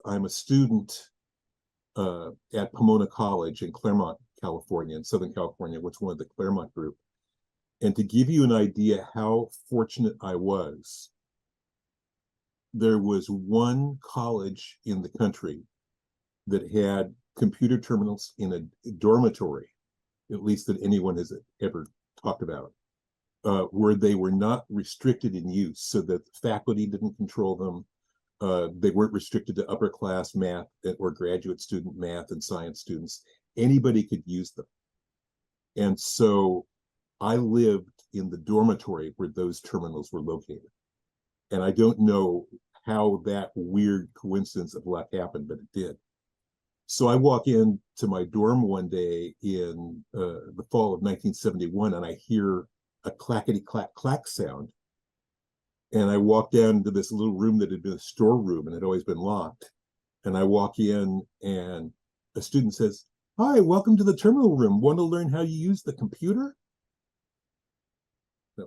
I'm a student at Pomona College in Claremont, California, in Southern California, which is one of the Claremont group. And to give you an idea how fortunate I was, there was one college in the country that had computer terminals in a dormitory, at least that anyone has ever talked about, where they were not restricted in use, so that faculty didn't control them. They weren't restricted to upper class math or graduate student math and science students. Anybody could use them. And so I lived in the dormitory where those terminals were located. And I don't know how that weird coincidence of luck happened, but it did. So I walk into my dorm one day in the fall of 1971, and I hear a clackety clack clack sound. And I walk down into this little room that had been a storeroom and had always been locked. And I walk in, and a student says, "Hi, welcome to the terminal room. Want to learn how you use the computer?"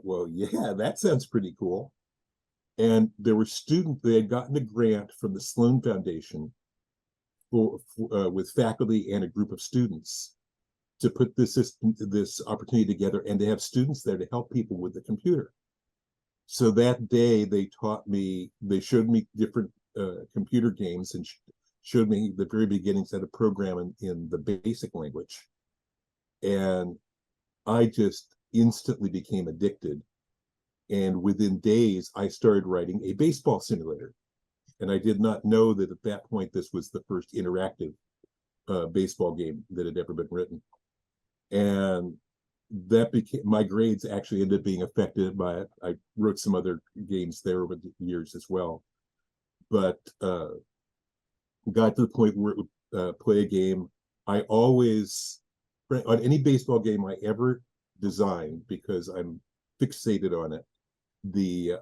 Well, yeah, that sounds pretty cool. And there were students, they had gotten a grant from the Sloan Foundation with faculty and a group of students to put this opportunity together and to have students there to help people with the computer. So that day they showed me different computer games and showed me the very beginnings how to program in the basic language. And I just instantly became addicted. And within days, I started writing a baseball simulator. And I did not know that at that point, this was the first interactive baseball game that had ever been written. And that became, my grades actually ended up being affected by it. I wrote some other games there over the years as well. But got to the point where it would play a game. I always, on any baseball game I ever designed, because I'm fixated on it, the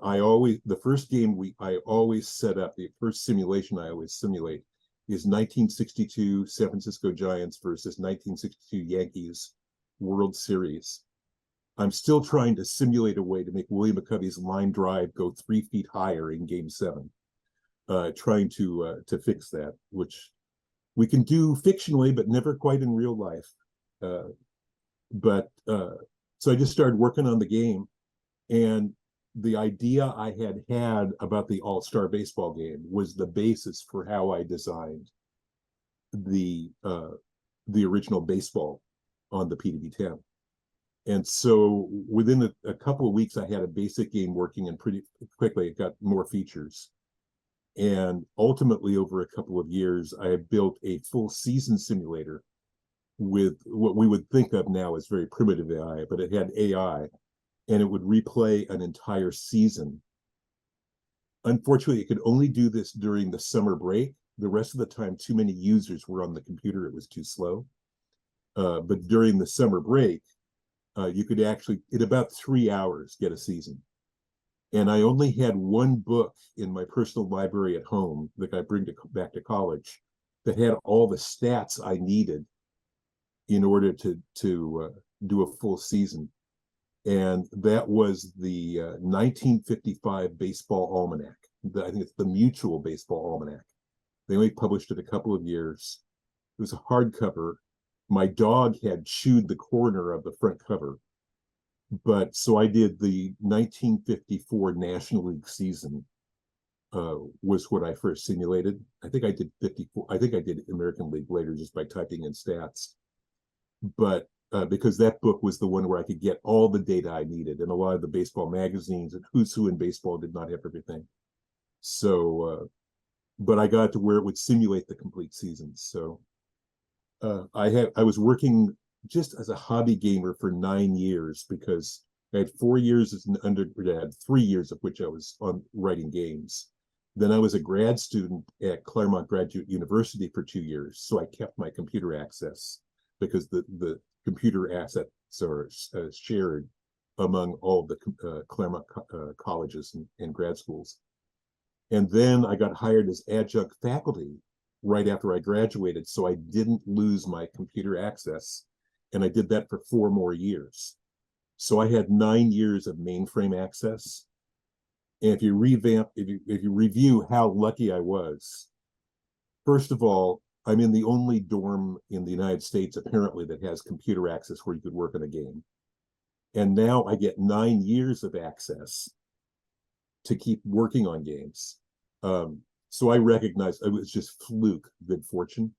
first game I always set up, the first simulation I always simulate is 1962 San Francisco Giants versus 1962 Yankees World Series. I'm still trying to simulate a way to make William McCovey's line drive go 3 feet higher in Game 7. Trying to fix that, which we can do fictionally, but never quite in real life. So I just started working on the game, and the idea I had about the All-Star baseball game was the basis for how I designed the original baseball on the PDB-10. And so within a couple of weeks, I had a basic game working, and pretty quickly it got more features. And ultimately, over a couple of years, I have built a full season simulator with what we would think of now as very primitive AI, but it had AI, and it would replay an entire season. Unfortunately, it could only do this during the summer break. The rest of the time, too many users were on the computer. It was too slow. But during the summer break, you could actually, in about 3 hours, get a season. And I only had one book in my personal library at home that I bring back to college that had all the stats I needed in order to do a full season. And that was the 1955 Baseball Almanac. I think it's the Mutual Baseball Almanac. They only published it a couple of years. It was a hardcover. My dog had chewed the corner of the front cover. But so I did the 1954 National League season, was what I first simulated. I think I did 54. I think I did American League later just by typing in stats. But because that book was the one where I could get all the data I needed, and a lot of the baseball magazines and Who's Who in Baseball did not have everything. So, but I got to where it would simulate the complete season. So I was working just as a hobby gamer for 9 years, because I had 4 years as an undergrad, 3 years of which I was on writing games. Then I was a grad student at Claremont Graduate University for 2 years, so I kept my computer access, because the computer assets are shared among all the Claremont colleges and grad schools. And then I got hired as adjunct faculty right after I graduated, so I didn't lose my computer access. And I did that for 4 more years. So I had 9 years of mainframe access. And if you review how lucky I was, First of all, I'm in the only dorm in the United States, apparently, that has computer access where you could work on a game. And now I get 9 years of access to keep working on games. So I recognize it was just fluke, good fortune.